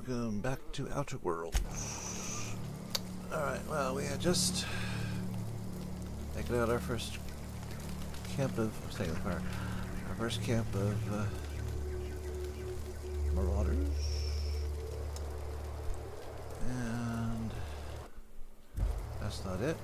Welcome back to Outer Worlds. Alright, well, we had just taken out our first camp of, our first camp of marauders. And that's not it.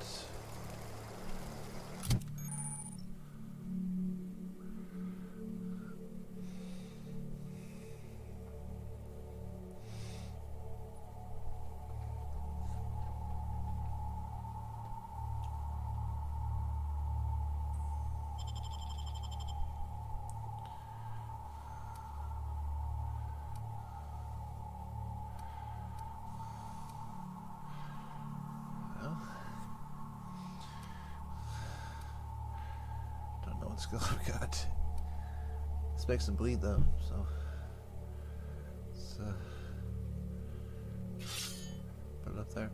Skill I've got. This makes them bleed though, so let's put it up there.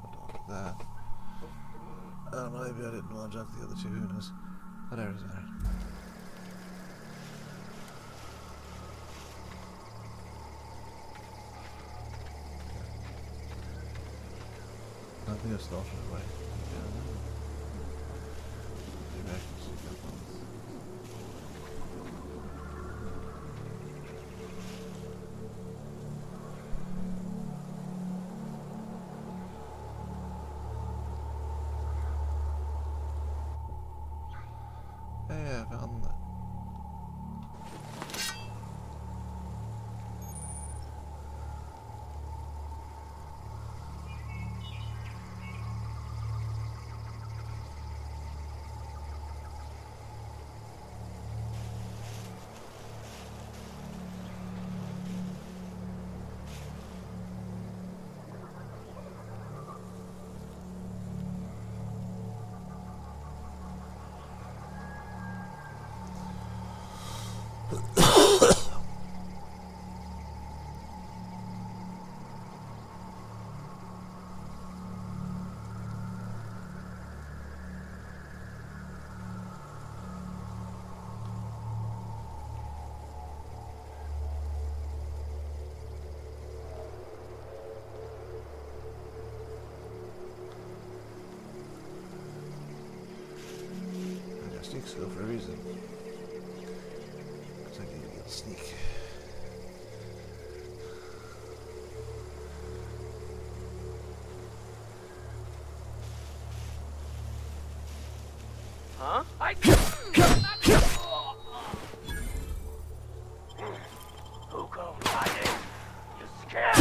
Don't like that. I don't know, maybe I didn't want to jump the other two, who knows. Whatever, doesn't matter. I think it's not away. Maybe I can see that one. Yeah, I found that. Sneak skill for a reason. Because I need to be able to sneak. Huh? Who go hiding? You scared?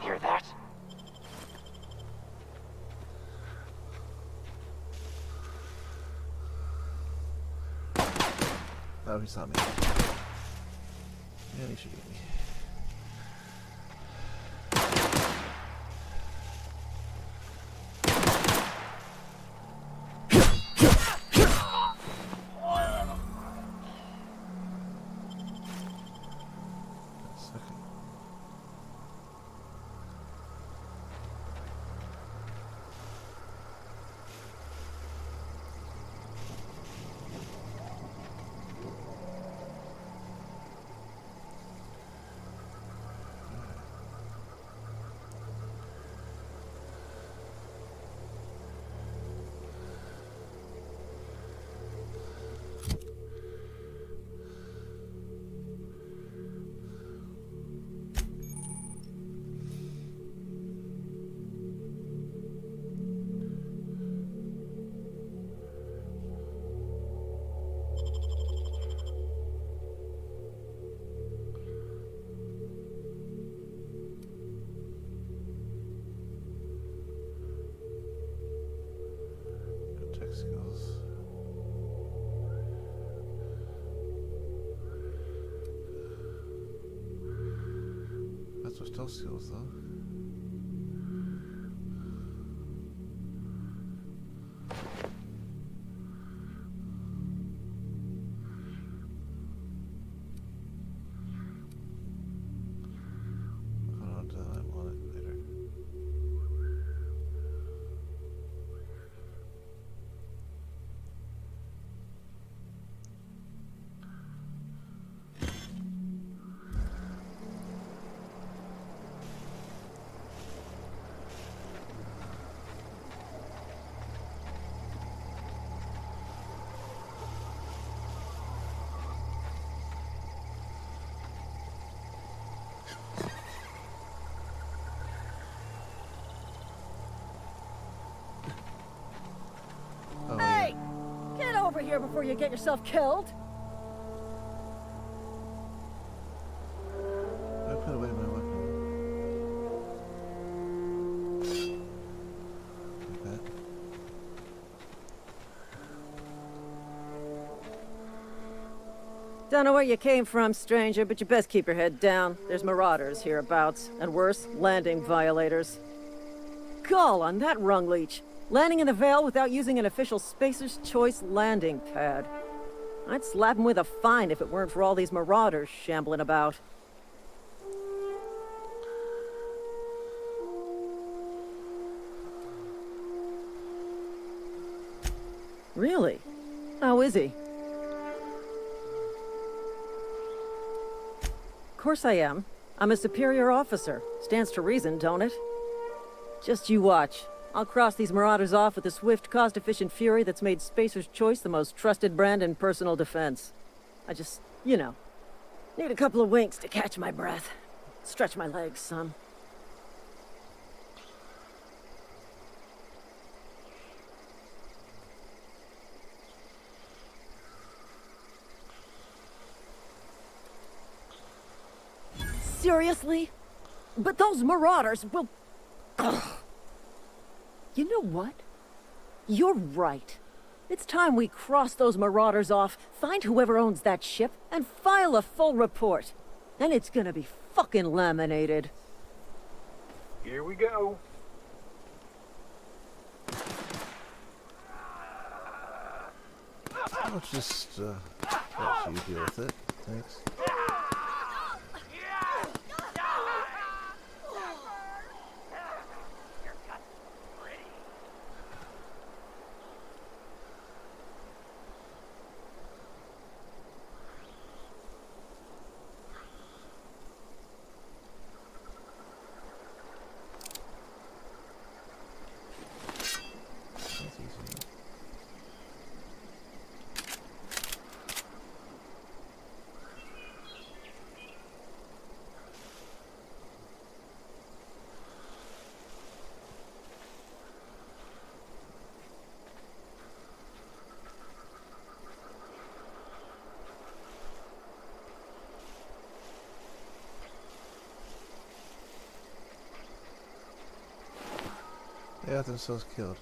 Hear that? Oh, he saw me. Yeah, he should get me. Skills. That's what stealth skills though. I want it later. here before you get yourself killed. I put away my weapon. Like that. Don't know where you came from, stranger, but you best keep your head down. There's marauders hereabouts, and worse, landing violators. Gall on that rung leech. Landing in the Vale without using an official Spacer's Choice landing pad. I'd slap him with a fine if it weren't for all these marauders shambling about. Really? How is he? Of course I am. I'm a superior officer. Stands to reason, don't it? Just you watch. I'll cross these marauders off with a swift, cost-efficient fury that's made Spacer's Choice the most trusted brand in personal defense. I just, you know, need a couple of winks to catch my breath. Stretch my legs some. Seriously? But those marauders will... Ugh. You know what? You're right. It's time we cross those marauders off, find whoever owns that ship, and file a full report. Then it's gonna be fucking laminated. Here we go. I'll just let you deal with it. Thanks. They got themselves killed.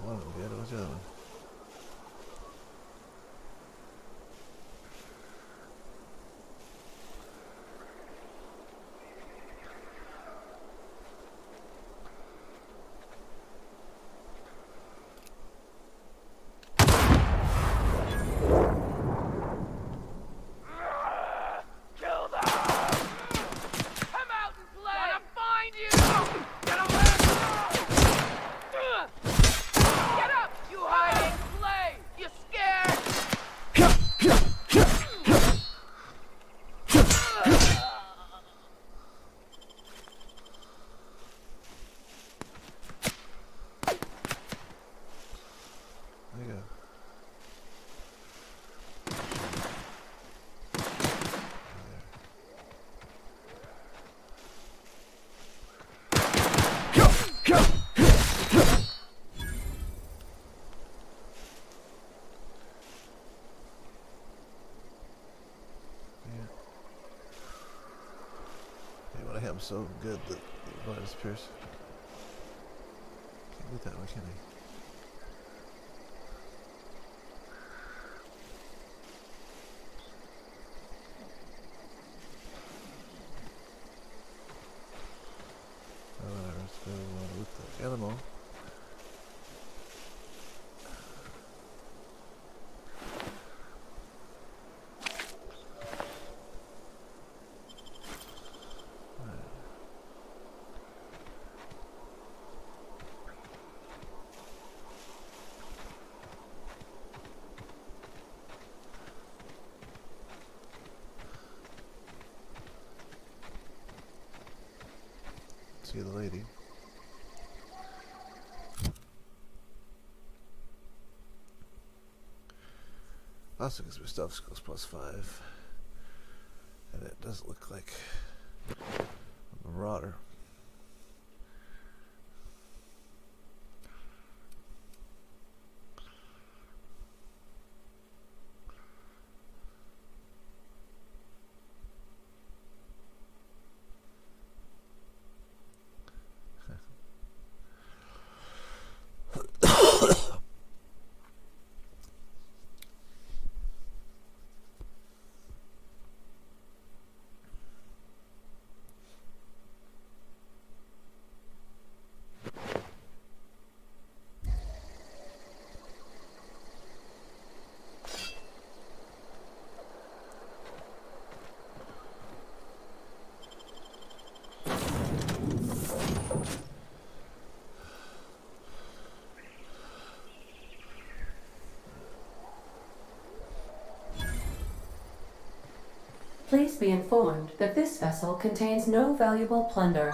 One of them did. What's the other one? I'm so good that the blood disappears. Can't beat that one, can I? Oh, whatever, let's go with the animal. See the lady. Also gives me stuff skills +5. And it does look like a marauder. Please be informed that this vessel contains no valuable plunder.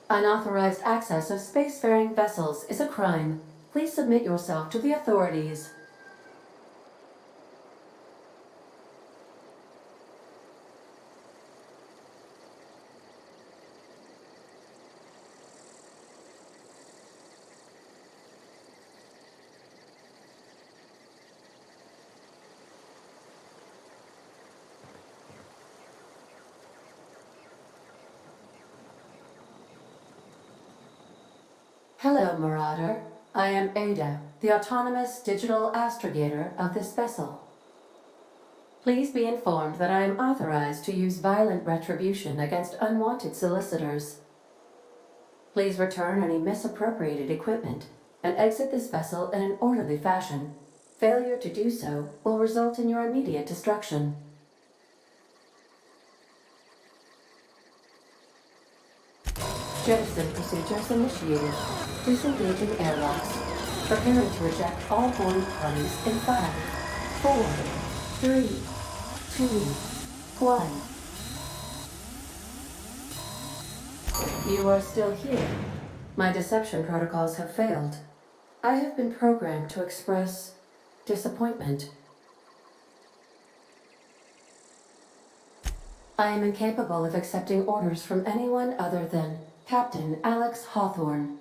Unauthorized access of spacefaring vessels is a crime. Please submit yourself to the authorities. Hello, Marauder. I am Ada, the autonomous digital astrogator of this vessel. Please be informed that I am authorized to use violent retribution against unwanted solicitors. Please return any misappropriated equipment and exit this vessel in an orderly fashion. Failure to do so will result in your immediate destruction. Jettison procedures initiated. Disengaging airlocks. Preparing to eject all boarding parties in 5, 4, 3, 2, 1. You are still here. My deception protocols have failed. I have been programmed to express disappointment. I am incapable of accepting orders from anyone other than Captain Alex Hawthorne.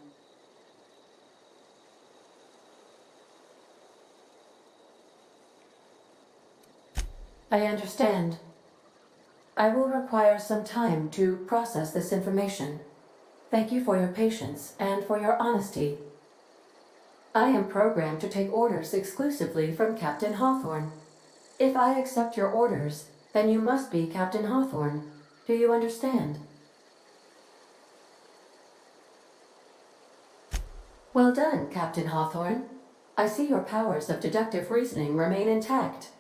I understand. I will require some time to process this information. Thank you for your patience and for your honesty. I am programmed to take orders exclusively from Captain Hawthorne. If I accept your orders, then you must be Captain Hawthorne. Do you understand? Well done, Captain Hawthorne. I see your powers of deductive reasoning remain intact.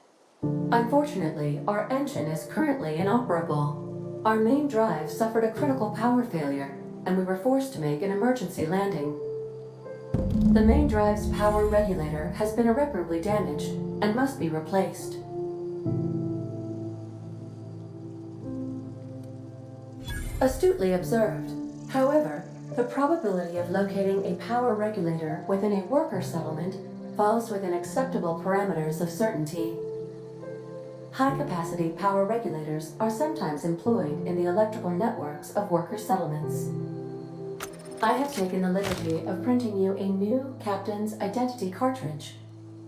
Unfortunately, our engine is currently inoperable. Our main drive suffered a critical power failure, and we were forced to make an emergency landing. The main drive's power regulator has been irreparably damaged and must be replaced. Astutely observed. However, the probability of locating a power regulator within a worker settlement falls within acceptable parameters of certainty. High-capacity power regulators are sometimes employed in the electrical networks of worker settlements. I have taken the liberty of printing you a new Captain's Identity cartridge.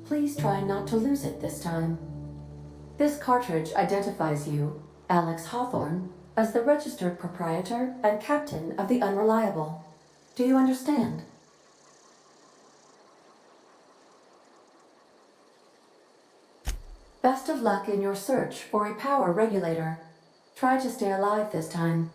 Please try not to lose it this time. This cartridge identifies you, Alex Hawthorne, as the registered proprietor and captain of the Unreliable. Do you understand? Best of luck in your search for a power regulator. Try to stay alive this time.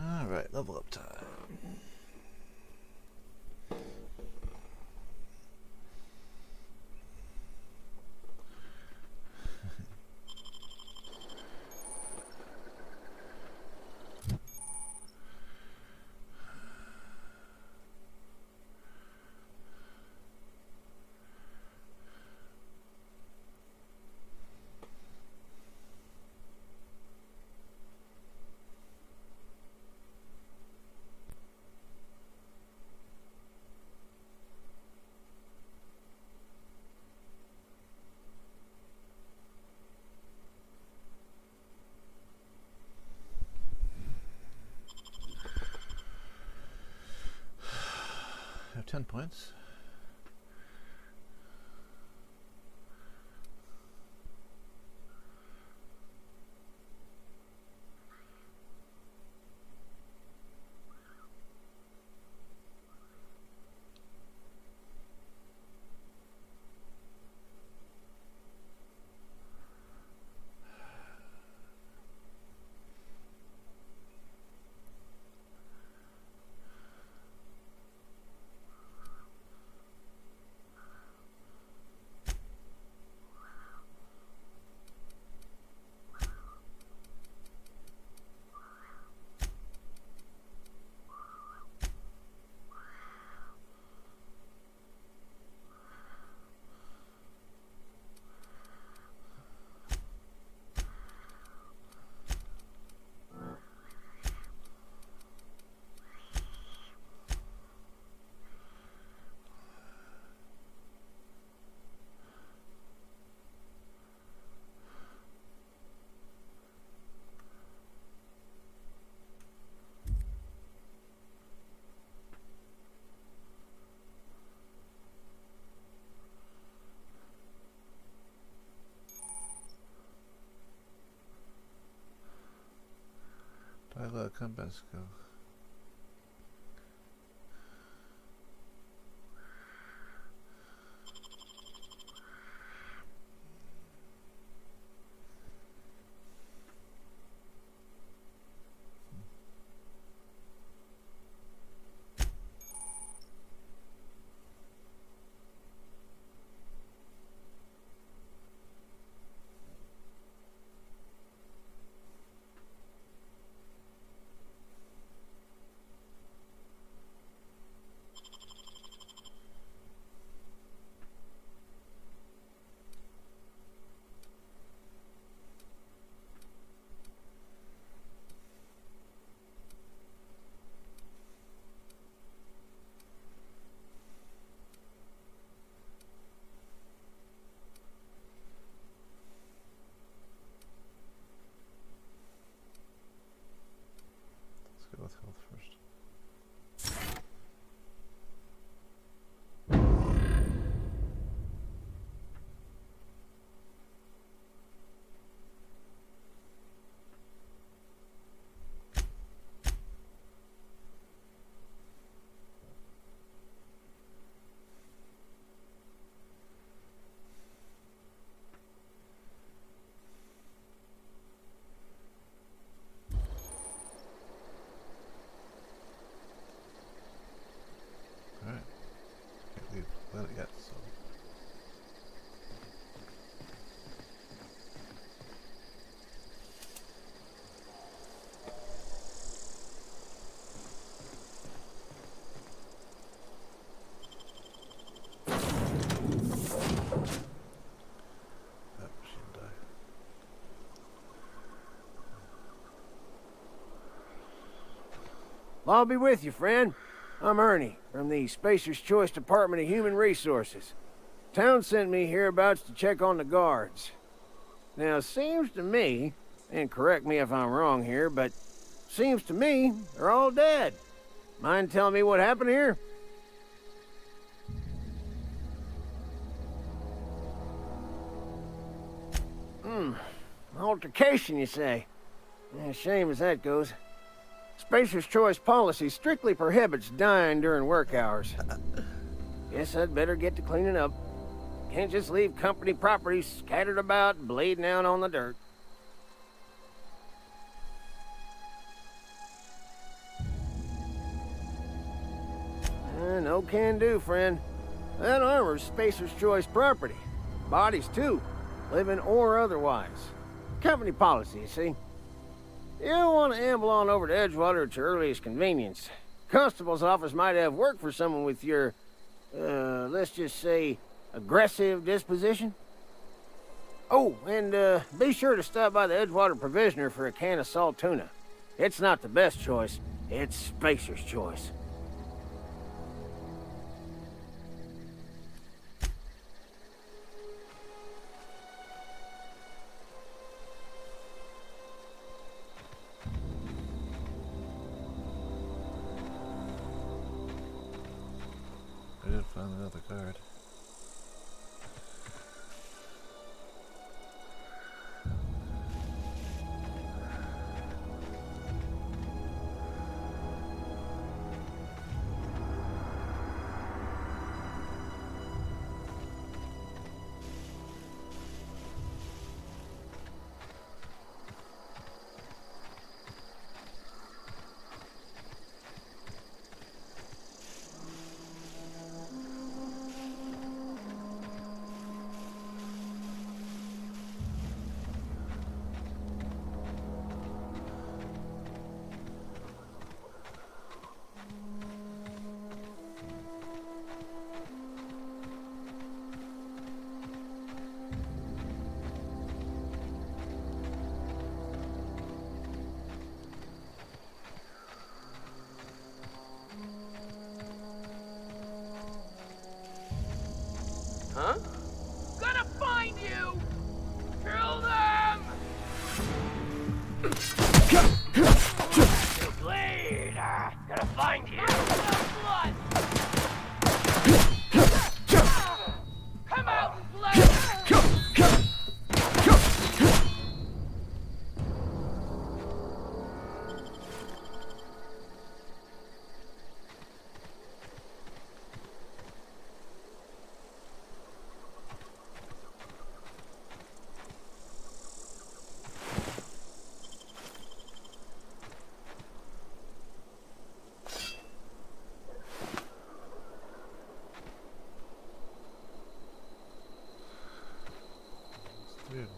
Alright, level up time. 10 points. Tyler, come back, go. Let's go with health first. Alright. Can't leave the planet yet, so. That machine died. I'll be with you, friend. I'm Ernie, from the Spacer's Choice Department of Human Resources. Town sent me hereabouts to check on the guards. Now, seems to me, and correct me if I'm wrong here, but seems to me they're all dead. Mind telling me what happened here? Altercation, you say? Yeah, shame as that goes. Spacer's Choice policy strictly prohibits dying during work hours. Guess I'd better get to cleaning up. Can't just leave company property scattered about, bleeding out on the dirt. No can do, friend. That armor's Spacer's Choice property. Bodies, too. Living or otherwise. Company policy, you see. You don't want to amble on over to Edgewater at your earliest convenience. Constable's office might have work for someone with your, let's just say, aggressive disposition. Oh, and be sure to stop by the Edgewater Provisioner for a can of salt tuna. It's not the best choice, it's Spacer's Choice. did find another card. Huh? Gonna find you! Kill them! You bleed! Gonna find you! Blood! Come out and play! Three of them.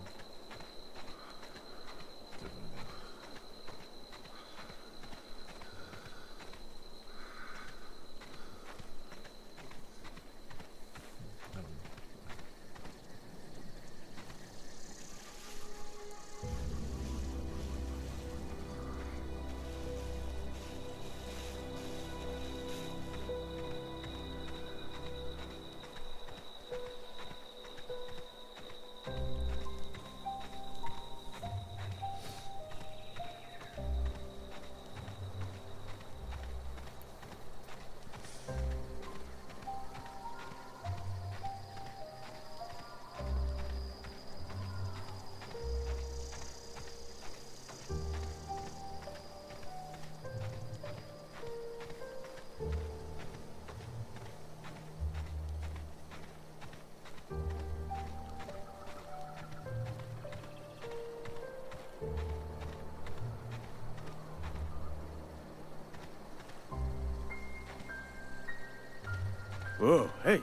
Whoa, hey,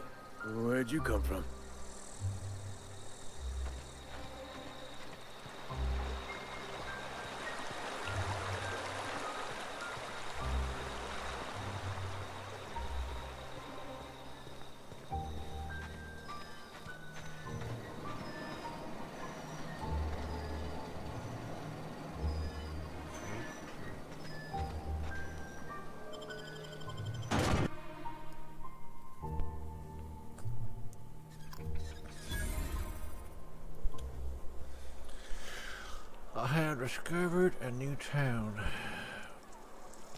where'd you come from? I have discovered a new town.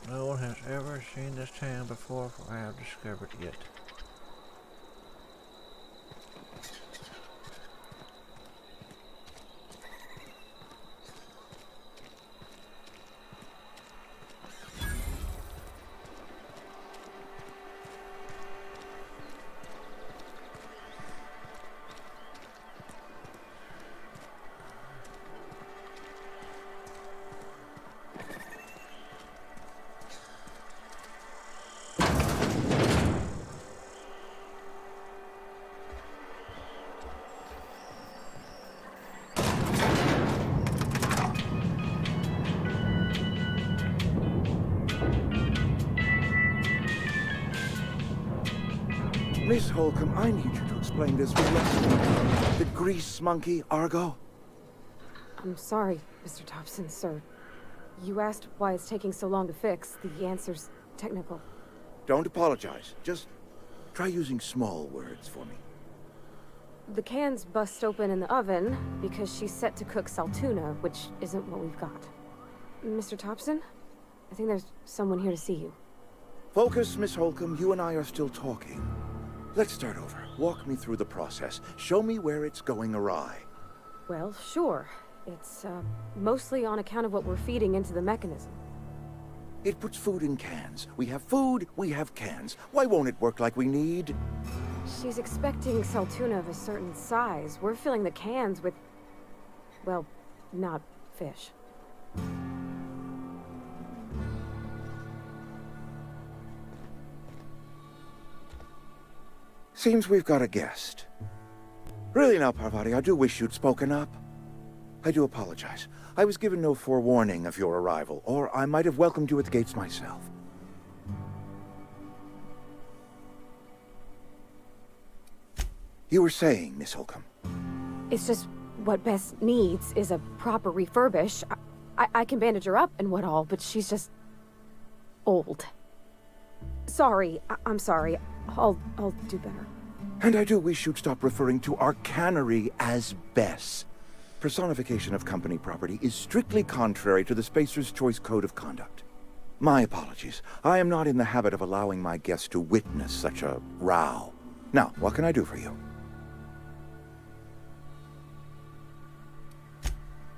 No one has ever seen this town before, for I have discovered it. Miss Holcomb, I need you to explain this with the grease monkey, Argo. I'm sorry, Mr. Thompson, sir. You asked why it's taking so long to fix. The answer's technical. Don't apologize. Just try using small words for me. The can's bust open in the oven because she's set to cook saltuna, which isn't what we've got. Mr. Thompson? I think there's someone here to see you. Focus, Miss Holcomb. You and I are still talking. Let's start over. Walk me through the process. Show me where it's going awry. Well, sure. It's, mostly on account of what we're feeding into the mechanism. It puts food in cans. We have food, we have cans. Why won't it work like we need? She's expecting Saltuna of a certain size. We're filling the cans with, well, not fish. Seems we've got a guest. Really now, Parvati, I do wish you'd spoken up. I do apologize. I was given no forewarning of your arrival, or I might have welcomed you at the gates myself. You were saying, Miss Holcomb. It's just what Bess needs is a proper refurbish. I can bandage her up and what all, but she's just old. Sorry, I'm sorry. I'll do better. And I do wish you'd stop referring to our cannery as Bess. Personification of company property is strictly contrary to the Spacer's Choice Code of Conduct. My apologies. I am not in the habit of allowing my guests to witness such a row. Now, what can I do for you?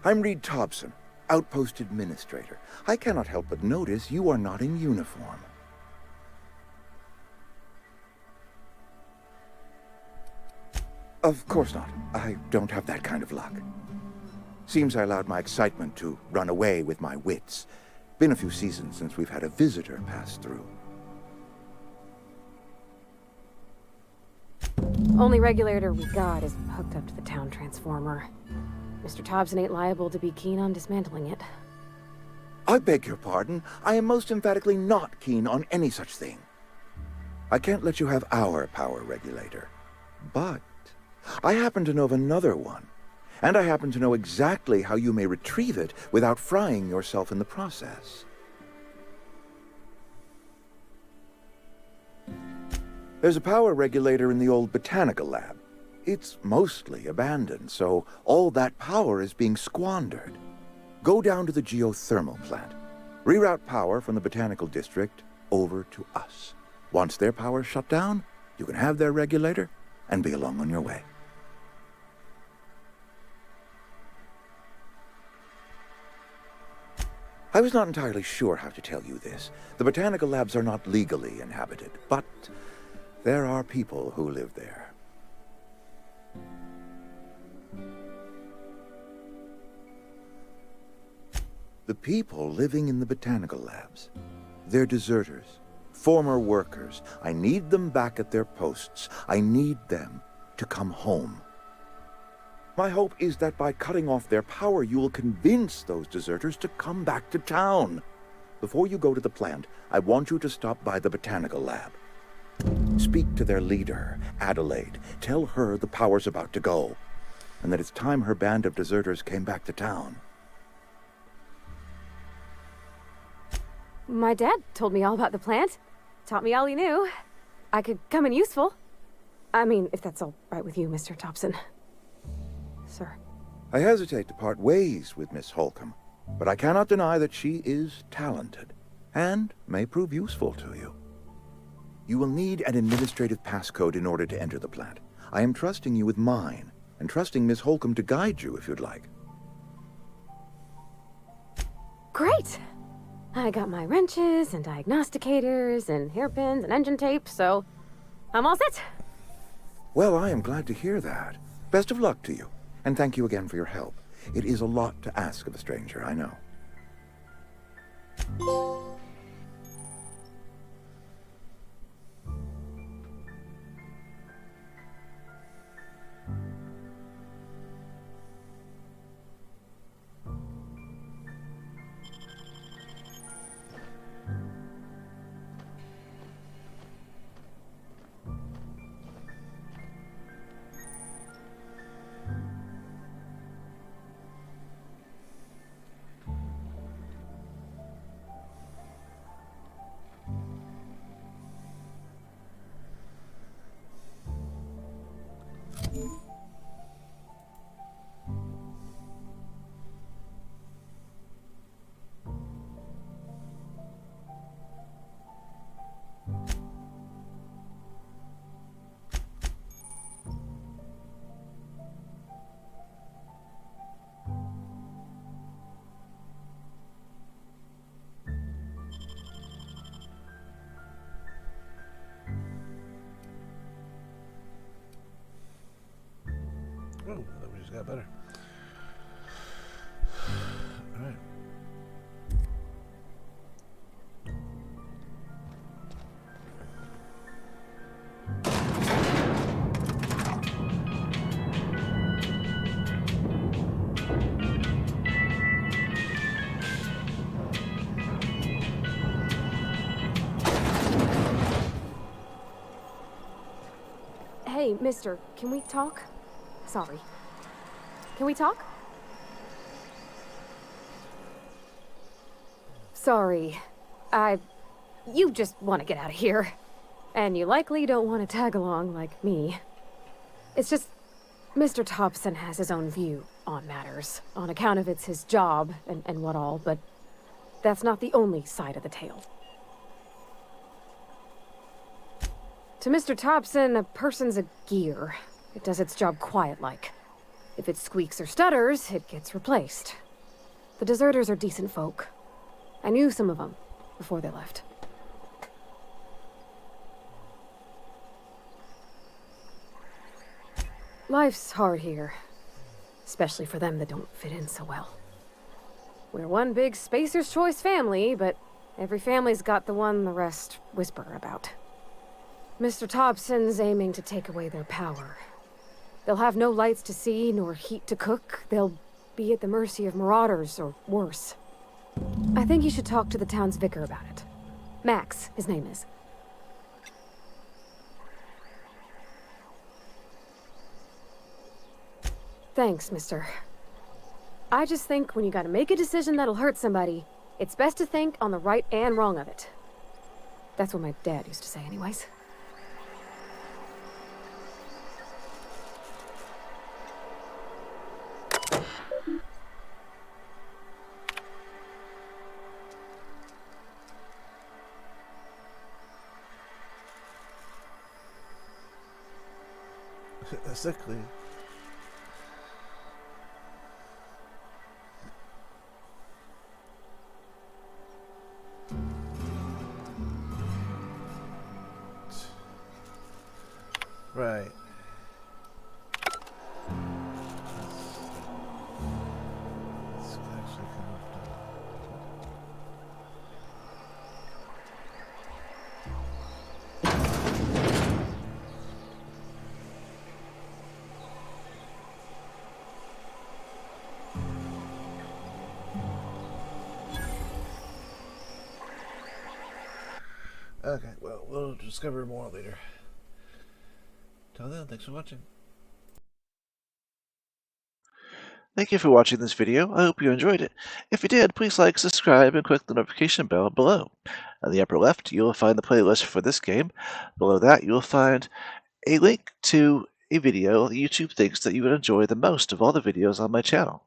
I'm Reed Thompson, Outpost Administrator. I cannot help but notice you are not in uniform. Of course not. I don't have that kind of luck. Seems I allowed my excitement to run away with my wits. Been a few seasons since we've had a visitor pass through. Only regulator we got is hooked up to the town transformer. Mr. Thompson ain't liable to be keen on dismantling it. I beg your pardon. I am most emphatically not keen on any such thing. I can't let you have our power regulator. But I happen to know of another one. And I happen to know exactly how you may retrieve it without frying yourself in the process. There's a power regulator in the old botanical lab. It's mostly abandoned, so all that power is being squandered. Go down to the geothermal plant. Reroute power from the botanical district over to us. Once their power's shut down, you can have their regulator and be along on your way. I was not entirely sure how to tell you this. The botanical labs are not legally inhabited, but there are people who live there. The people living in the botanical labs, they're deserters, former workers. I need them back at their posts. I need them to come home. My hope is that by cutting off their power, you will convince those deserters to come back to town. Before you go to the plant, I want you to stop by the botanical lab. Speak to their leader, Adelaide. Tell her the power's about to go, and that it's time her band of deserters came back to town. My dad told me all about the plant. Taught me all he knew. I could come in useful. I mean, if that's all right with you, Mr. Thompson. Sir. I hesitate to part ways with Miss Holcomb, but I cannot deny that she is talented, and may prove useful to you. You will need an administrative passcode in order to enter the plant. I am trusting you with mine, and trusting Miss Holcomb to guide you if you'd like. Great! I got my wrenches and diagnosticators and hairpins and engine tape, so I'm all set. Well, I am glad to hear that. Best of luck to you, and thank you again for your help. It is a lot to ask of a stranger, I know. got better. Alright. Hey, mister, can we talk? Sorry. Can we talk? Sorry. You just want to get out of here. And you likely don't want to tag along like me. It's just, Mr. Thompson has his own view on matters, on account of it's his job and what all, but that's not the only side of the tale. To Mr. Thompson, a person's a gear. It does its job quiet-like. If it squeaks or stutters, it gets replaced. The deserters are decent folk. I knew some of them before they left. Life's hard here, especially for them that don't fit in so well. We're one big Spacer's Choice family, but every family's got the one the rest whisper about. Mr. Thompson's aiming to take away their power. They'll have no lights to see, nor heat to cook. They'll be at the mercy of marauders, or worse. I think you should talk to the town's vicar about it. Max, his name is. Thanks, mister. I just think when you gotta make a decision that'll hurt somebody, it's best to think on the right and wrong of it. That's what my dad used to say anyways. Exactly. Right. Let's actually come up to... Okay, well, we'll discover more later. Till then, thanks for watching. Thank you for watching this video. I hope you enjoyed it. If you did, please like, subscribe, and click the notification bell below. On the upper left, you will find the playlist for this game. Below that, you will find a link to a video that YouTube thinks that you would enjoy the most of all the videos on my channel.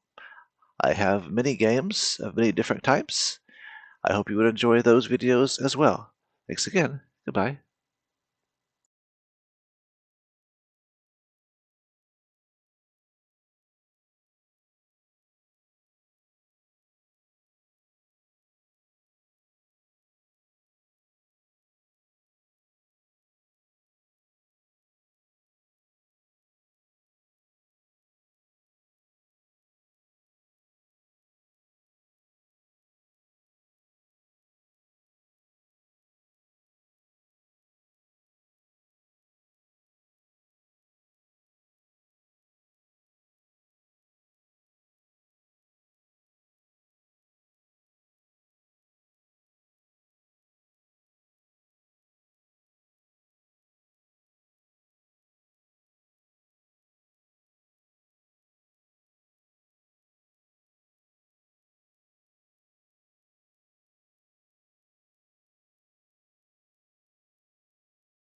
I have many games of many different types. I hope you would enjoy those videos as well. Thanks again. Goodbye.